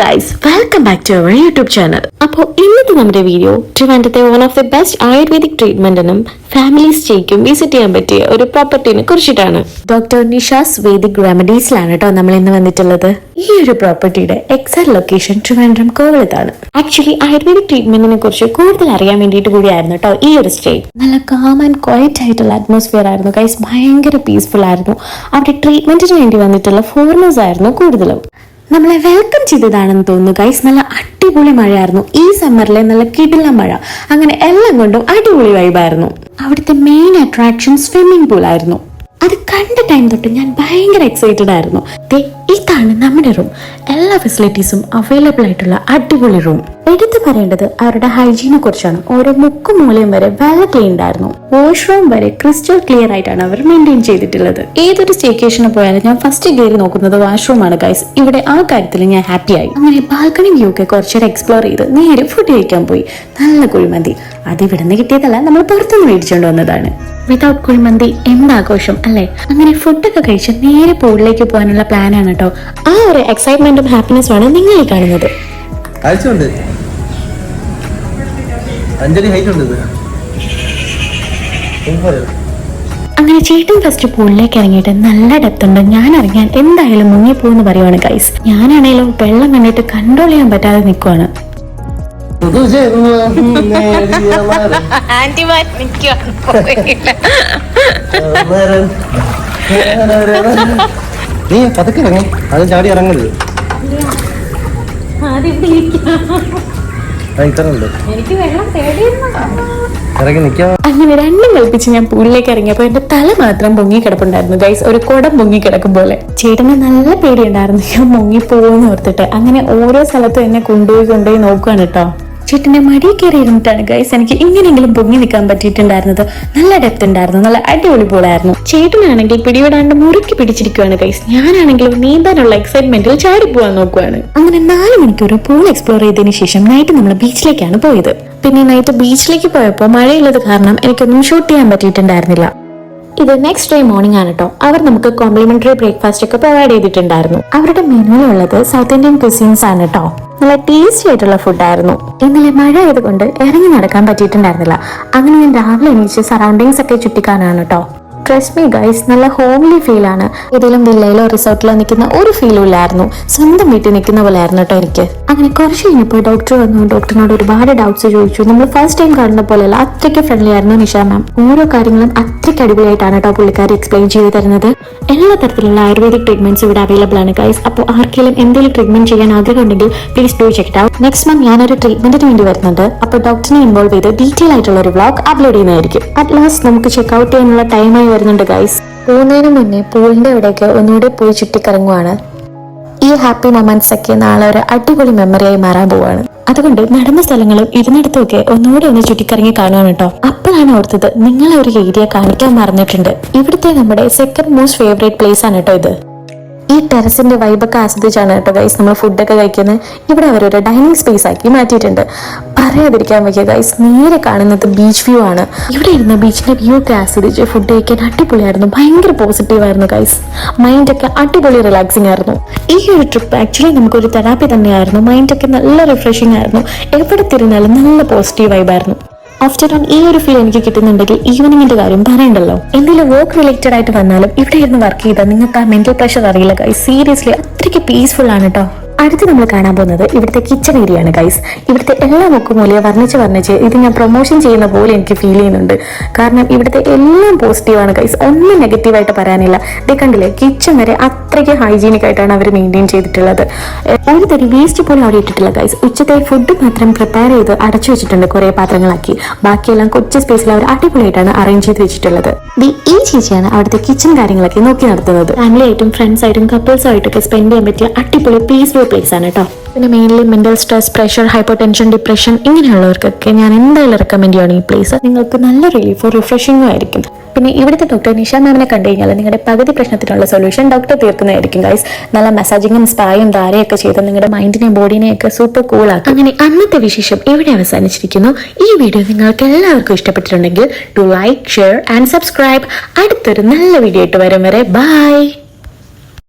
guys, welcome back to our YouTube channel. അപ്പോൾ ഇന്നത്തെ നമ്മുടെ വീഡിയോ ട്രിവാൻഡ്രത്തെ one of the best Ayurvedic ട്രീറ്റ്മെന്റിനും ഫാമിലി സ്റ്റേക്കും വിസിറ്റ് ചെയ്യാൻ പറ്റിയ ഒരു പ്രോപ്പർട്ടിനെ കുറിച്ചിട്ടാണ്. ഡോക്ടർ നിഷാസ് വേദിക് റെമഡീസിലാണ് കേട്ടോ നമ്മൾ ഇന്ന് വന്നിട്ടുള്ളത്. ഈ ഒരു പ്രോപ്പർട്ടിയുടെ എക്സാക്ട് ലൊക്കേഷൻ ട്രിവാൻഡ്രം കോവളത്താണ്. ആക്ച്വലി ആയുർവേദിക് ട്രീറ്റ്മെന്റിനെ കുറിച്ച് കൂടുതൽ അറിയാൻ വേണ്ടിയിട്ട് കൂടിയായിരുന്നു കേട്ടോ ഈ ഒരു സ്റ്റേ. നല്ല കാം ആൻഡ് ക്വയറ്റ് ആയിട്ടുള്ള അറ്റ്മോസ്ഫിയർ ആയിരുന്നു ഗൈസ്. ഭയങ്കര പീസ്ഫുൾ ആയിരുന്നു. അവിടെ ട്രീറ്റ്മെന്റിന് വേണ്ടി വന്നിട്ടുള്ള ഫോറിനേഴ്സ് ആയിരുന്നു കൂടുതലും. നമ്മളെ വെൽക്കം ചെയ്തതാണെന്ന് തോന്നുന്നു ഗൈസ്. നല്ല അടിപൊളി മഴയായിരുന്നു ഈ സമ്മറിലെ. നല്ല കിടില മഴ. അങ്ങനെ എല്ലാം കൊണ്ടും അടിപൊളി വൈബായിരുന്നു. അവിടുത്തെ മെയിൻ അട്രാക്ഷൻ സ്വിമ്മിംഗ് പൂൾ ആയിരുന്നു. അത് കണ്ട ടൈം തൊട്ട് ഞാൻ ഭയങ്കര എക്സൈറ്റഡ് ആയിരുന്നു. ഇതാണ് നമ്മുടെ റൂം. എല്ലാ ഫെസിലിറ്റീസും അവൈലബിൾ ആയിട്ടുള്ള അടിപൊളി റൂം. എടുത്തു പറയേണ്ടത് അവരുടെ ഹൈജീനെ കുറിച്ചാണ്. ഓരോ മുക്കും മൂലയും വരെ വെൽ ക്ലീൻഡ് ആയിരുന്നു. വാഷ്റൂം വരെ ക്രിസ്റ്റൽ ക്ലിയർ ആയിട്ടാണ് അവർ മെയിൻറ്റെയിൻ ചെയ്തിട്ടുള്ളത്. ഏതൊരു സ്റ്റേക്കേഷന് പോയാലും ഞാൻ ഫസ്റ്റ് കയറി നോക്കുന്നത് വാഷ്റൂം ആണ് ഗൈസ്. ഇവിടെ ആ കാര്യത്തിൽ ഞാൻ ഹാപ്പി ആയി. അങ്ങനെ ബാൽക്കണി വ്യൂ ഒക്കെ കുറച്ചേരം എക്സ്പ്ലോർ ചെയ്ത് നേരെ ഫുഡ് കഴിക്കാൻ പോയി. നല്ല കുഴിമന്തി. അത് ഇവിടെ നിന്ന് കിട്ടിയതല്ല, നമ്മൾ പുറത്തുനിന്ന് മേടിച്ചുകൊണ്ട് വന്നതാണ്. വിതൗട്ട് കുഴിമന്തി എന്താഘോഷം അല്ലേ? അങ്ങനെ ഫുഡൊക്കെ കഴിച്ച് നേരെ പൂളിലേക്ക് പോകാനുള്ള പ്ലാൻ ആണ് കേട്ടോ. ആ ഒരു എക്സൈറ്റ്മെന്റും ഹാപ്പിനെസ്സും ആണ് നിങ്ങൾ ഈ കാണുന്നത്. അങ്ങനെ ചേട്ടൻ ഫസ്റ്റ് പൂളിലേക്ക് ഇറങ്ങിയിട്ട് നല്ല ഡെപ്ത് ഉണ്ട്. ഞാൻ ഇറങ്ങിയാൽ എന്തായാലും മുങ്ങിപ്പോന്ന് പറയുവാണ് ഗൈസ്. ഞാനാണേലും വെള്ളം കണ്ടിട്ട് കൺട്രോൾ ചെയ്യാൻ പറ്റാതെ നിൽക്കുവാണ്. നീ പതുക്കെ ഇറങ്ങി, അത് ചാടി ഇറങ്ങരുത്. അങ്ങനെ രണ്ടും കൽപ്പിച്ച് ഞാൻ പൂളിലേക്ക് ഇറങ്ങിയപ്പോ എന്റെ തല മാത്രം പൊങ്ങി കിടപ്പുണ്ടായിരുന്നു ഗൈസ്. ഒരു കുടം പൊങ്ങി കിടക്കും പോലെ. ചേട്ടന് നല്ല പേടിയുണ്ടായിരുന്നു ഞാൻ മുങ്ങി പോകുമെന്ന് ഓർത്തിട്ട്. അങ്ങനെ ഓരോ സ്ഥലത്തും എന്നെ കൊണ്ടുപോയി നോക്കുകയാണ് കേട്ടോ. ചേട്ടന്റെ മടി കയറി ഇരുന്നിട്ടാണ് ഗൈസ് എനിക്ക് ഇങ്ങനെയെങ്കിലും പൊങ്ങി നിൽക്കാൻ പറ്റിയിട്ടുണ്ടായിരുന്നത്. നല്ല ഡെപ്ത് ഉണ്ടായിരുന്നു. നല്ല അടിപൊളി പോളായിരുന്നു. ചേട്ടനാണെങ്കിൽ പിടിവിടാണ്ട് മുറുക്കി പിടിച്ചിരിക്കുകയാണ് ഗൈസ്. ഞാനാണെങ്കിലും നീന്താനുള്ള എക്സൈറ്റ്മെന്റിൽ ചാടിപ്പോവാൻ നോക്കുവാണ്. അങ്ങനെ 4 മണിക്കൂർ പൂൾ എക്സ്പ്ലോർ ചെയ്തതിനു ശേഷം നൈറ്റ് നമ്മൾ ബീച്ചിലേക്കാണ് പോയത്. പിന്നെ നൈറ്റ് ബീച്ചിലേക്ക് പോയപ്പോൾ മഴയുള്ളത് കാരണം എനിക്കൊന്നും ഷൂട്ട് ചെയ്യാൻ പറ്റിയിട്ടുണ്ടായിരുന്നില്ല. ഇത് നെക്സ്റ്റ് ഡേ മോർണിംഗ് ആണ് കേട്ടോ. അവർ നമുക്ക് കോംപ്ലിമെന്ററി ബ്രേക്ക്ഫാസ്റ്റ് ഒക്കെ പ്രൊവൈഡ് ചെയ്തിട്ടുണ്ടായിരുന്നു. അവരുടെ മെനുവിലുള്ളത് സൗത്ത് ഇന്ത്യൻ ക്വിസീൻസ് ആണ് കേട്ടോ. നല്ല ടേസ്റ്റി ആയിട്ടുള്ള ഫുഡായിരുന്നു. ഇന്നലെ മഴ ആയതുകൊണ്ട് ഇറങ്ങി നടക്കാൻ പറ്റിയിട്ടുണ്ടായിരുന്നില്ല. അങ്ങനെ ഞാൻ രാവിലെ എണീച്ച് സറൗണ്ടിങ്സ് ഒക്കെ ചുറ്റിക്കാനാണ് കേട്ടോ. ട്രസ്റ്റ് മീ ഗൈസ്, നല്ല ഹോംലി ഫീൽ ആണ്. ഏതെങ്കിലും വില്ലയിലോ റിസോർട്ടിലോ നിൽക്കുന്ന ഒരു ഫീലും ഇല്ലായിരുന്നു. സ്വന്തം വീട്ടിൽ നിൽക്കുന്ന പോലെ ആയിരുന്നു കേട്ടോ എനിക്ക്. അങ്ങനെ കുറച്ച് കഴിഞ്ഞപ്പോൾ ഡോക്ടർ വന്നു. ഡോക്ടറിനോട് ഒരുപാട് ഡൗട്ട്സ് ചോദിച്ചു. നമ്മൾ ഫസ്റ്റ് ടൈം കാണുന്ന പോലെയല്ല, അത്രയ്ക്ക് ഫ്രണ്ട്ലി ആയിരുന്നു നിഷ മാം. ഓരോ കാര്യങ്ങളും അത്രയ്ക്ക് അടിപൊളിയായിട്ടാണ് കേട്ടോ പുള്ളിക്കാരി എക്സ്പ്ലെയിൻ ചെയ്ത് തരുന്നത്. എല്ലാ തരത്തിലുള്ള ആയുർവേദിക് ട്രീറ്റ്മെന്റ്സ് ഇവിടെ അവൈലബിൾ ആണ് ഗൈസ്. അപ്പോൾ ആർക്കെങ്കിലും എന്തെങ്കിലും ട്രീറ്റ്മെന്റ് ചെയ്യാൻ ആഗ്രഹം ഉണ്ടെങ്കിൽ please do check it out. Next month ഞാനൊരു ട്രീറ്റ്മെന്റിന് വേണ്ടി വരുന്നുണ്ട്. അപ്പോൾ ഡോക്ടറിനെ ഇൻവോൾവ് ചെയ്ത് ഡീറ്റെയിൽ ആയിട്ടുള്ള ഒരു വ്ലോഗ് അപ്ലോഡ് ചെയ്യുന്നതായിരിക്കും. അറ്റ് ലാസ്റ്റ് നമുക്ക് ചെക്ക് ഔട്ട് ചെയ്യാനുള്ള ടൈമായി വരുന്നുണ്ട് ഗൈസ്. പോകുന്നതിന് മുന്നേ പൂളിന്റെ ഇവിടേക്ക് ഒന്നുകൂടി പോയി ചുറ്റിക്കറങ്ങുവാണ്. ഈ ഹാപ്പി മൊമെന്റ്സ് ഒക്കെ നാളെ ഒരു അടിപൊളി മെമ്മറിയായി മാറാൻ പോവാണ്. അതുകൊണ്ട് നടന്ന സ്ഥലങ്ങളും ഇരുന്നിടത്തുമൊക്കെ ഒന്നുകൂടി ഒന്ന് ചുറ്റിക്കറങ്ങി കാണുവാണ് കേട്ടോ. അപ്പോഴാണ് ഓർത്തത് നിങ്ങളെ ഒരു ഏരിയ കാണിക്കാൻ മറന്നിട്ടുണ്ട്. ഇവിടുത്തെ നമ്മുടെ സെക്കൻഡ് മോസ്റ്റ് ഫേവറേറ്റ് പ്ലേസ് ആണ് കേട്ടോ ഇത്. ഈ ടെറസിന്റെ വൈബൊക്കെ ആസ്വദിച്ചാണ് കേട്ടോ ഗൈസ് നമ്മൾ ഫുഡൊക്കെ കഴിക്കുന്നത്. ഇവിടെ അവരൊരു ഡൈനിങ് സ്പേസ് ആക്കി മാറ്റിയിട്ടുണ്ട്. പറയാതിരിക്കാൻ വയ്യ ഗൈസ്, നേരെ കാണുന്നത് ബീച്ച് വ്യൂ ആണ്. ഇവിടെ ഇരുന്ന് ബീച്ചിന്റെ വ്യൂ ഒക്കെ ആസ്വദിച്ച് ഫുഡ് കഴിക്കാൻ അടിപൊളിയായിരുന്നു. ഭയങ്കര പോസിറ്റീവ് ആയിരുന്നു ഗൈസ്. മൈൻഡൊക്കെ അടിപൊളി റിലാക്സിങ് ആയിരുന്നു. ഈ ഒരു ട്രിപ്പ് ആക്ച്വലി നമുക്കൊരു തെറാപ്പി തന്നെയായിരുന്നു. മൈൻഡൊക്കെ നല്ല റിഫ്രഷിംഗ് ആയിരുന്നു. എവിടെ തിരിഞ്ഞാലും നല്ല പോസിറ്റീവ് വൈബായിരുന്നു. ആഫ്റ്റർ ഓൺ ഈ ഒരു ഫീൽ എനിക്ക് കിട്ടുന്നുണ്ടെങ്കിൽ ഈവനിങ്ങിന്റെ കാര്യം പറയണ്ടല്ലോ. എന്തെങ്കിലും വർക്ക് റിലേറ്റഡ് ആയിട്ട് വന്നാലും ഇവിടെ ഇരുന്ന് വർക്ക് ചെയ്താൽ നിങ്ങൾക്ക് ആ മെന്റൽ പ്രഷർ അറിയില്ല ഗൈസ്. സീരിയസ്ലി അത്രയ്ക്ക് പീസ്ഫുൾ ആണ് കേട്ടോ. അടുത്ത് നമ്മൾ കാണാൻ പോകുന്നത് ഇവിടുത്തെ കിച്ചൺ ഏരിയ ആണ് ഗൈസ്. ഇവിടുത്തെ എല്ലാ മുക്കുമൂലയും വർണ്ണിച്ച് ഇത് ഞാൻ പ്രൊമോഷൻ ചെയ്യുന്ന പോലെ എനിക്ക് ഫീൽ ചെയ്യുന്നുണ്ട്. കാരണം ഇവിടുത്തെ എല്ലാം പോസിറ്റീവാണ് ഗൈസ്. ഒന്നും നെഗറ്റീവായിട്ട് പറയാനില്ല. ഇത് കണ്ടില്ലേ, കിച്ചൺ വരെ അത്രയ്ക്ക് ഹൈജീനിക് ആയിട്ടാണ് അവർ മെയിൻറ്റെയിൻ ചെയ്തിട്ടുള്ളത്. ഒരു തരി വേസ്റ്റ് പോലും അവിടെ ഇട്ടിട്ടില്ല ഗൈസ്. ഉച്ചത്തെ ഫുഡ് മാത്രം പ്രിപ്പയർ ചെയ്ത് അടച്ചു വെച്ചിട്ടുണ്ട് കുറെ പാത്രങ്ങളാക്കി. ബാക്കിയെല്ലാം കൊച്ചു സ്പേസിൽ അവർ അടിപൊളിയായിട്ടാണ് അറേഞ്ച് ചെയ്ത് വെച്ചിട്ടുള്ളത്. ഈ ചേച്ചിയാണ് അവിടുത്തെ കിച്ചൺ കാര്യങ്ങളൊക്കെ നോക്കി നടത്തുന്നത്. ഫാമിലി ആയിട്ടും ഫ്രണ്ട്സ് ആയിട്ടും കപ്പിൾസ് ആയിട്ടൊക്കെ സ്പെൻഡ് ചെയ്യാൻ പറ്റിയ അടിപൊളി പീസ്ഫുൾ പ്ലേസ് ആണ് കേട്ടോ. പിന്നെ mainly mental stress, pressure, hypertension, depression ഇങ്ങനെയുള്ളവർക്കൊക്കെ ഞാൻ എന്തായാലും റെക്കമെൻഡ് ചെയ്യണം ഈ പ്ലേസ്. നിങ്ങൾക്ക് നല്ല റിലീഫോ റിഫ്രഷിംഗും ആയിരിക്കും. പിന്നെ ഇവിടുത്തെ ഡോക്ടർ നിഷ മാമിനെ കണ്ടു കഴിഞ്ഞാൽ നിങ്ങളുടെ പകുതി പ്രശ്നത്തിനുള്ള സൊല്യൂഷൻ ഡോക്ടർ തീർക്കുന്നതായിരിക്കും ഗൈസ്. നല്ല മസാജിങ്ങും സ്പായും ധാരയൊക്കെ ചെയ്ത് നിങ്ങളുടെ മൈൻഡിനെയും ബോഡിനെയും ഒക്കെ സൂപ്പർ കൂളാക്കും. അങ്ങനെ അന്നത്തെ വിശേഷം ഇവിടെ അവസാനിച്ചിരിക്കുന്നു. ഈ വീഡിയോ നിങ്ങൾക്ക് എല്ലാവർക്കും ഇഷ്ടപ്പെട്ടിട്ടുണ്ടെങ്കിൽ to like, share and subscribe. അടുത്തൊരു നല്ല വീഡിയോ ആയിട്ട് വരും വരെ ബൈ.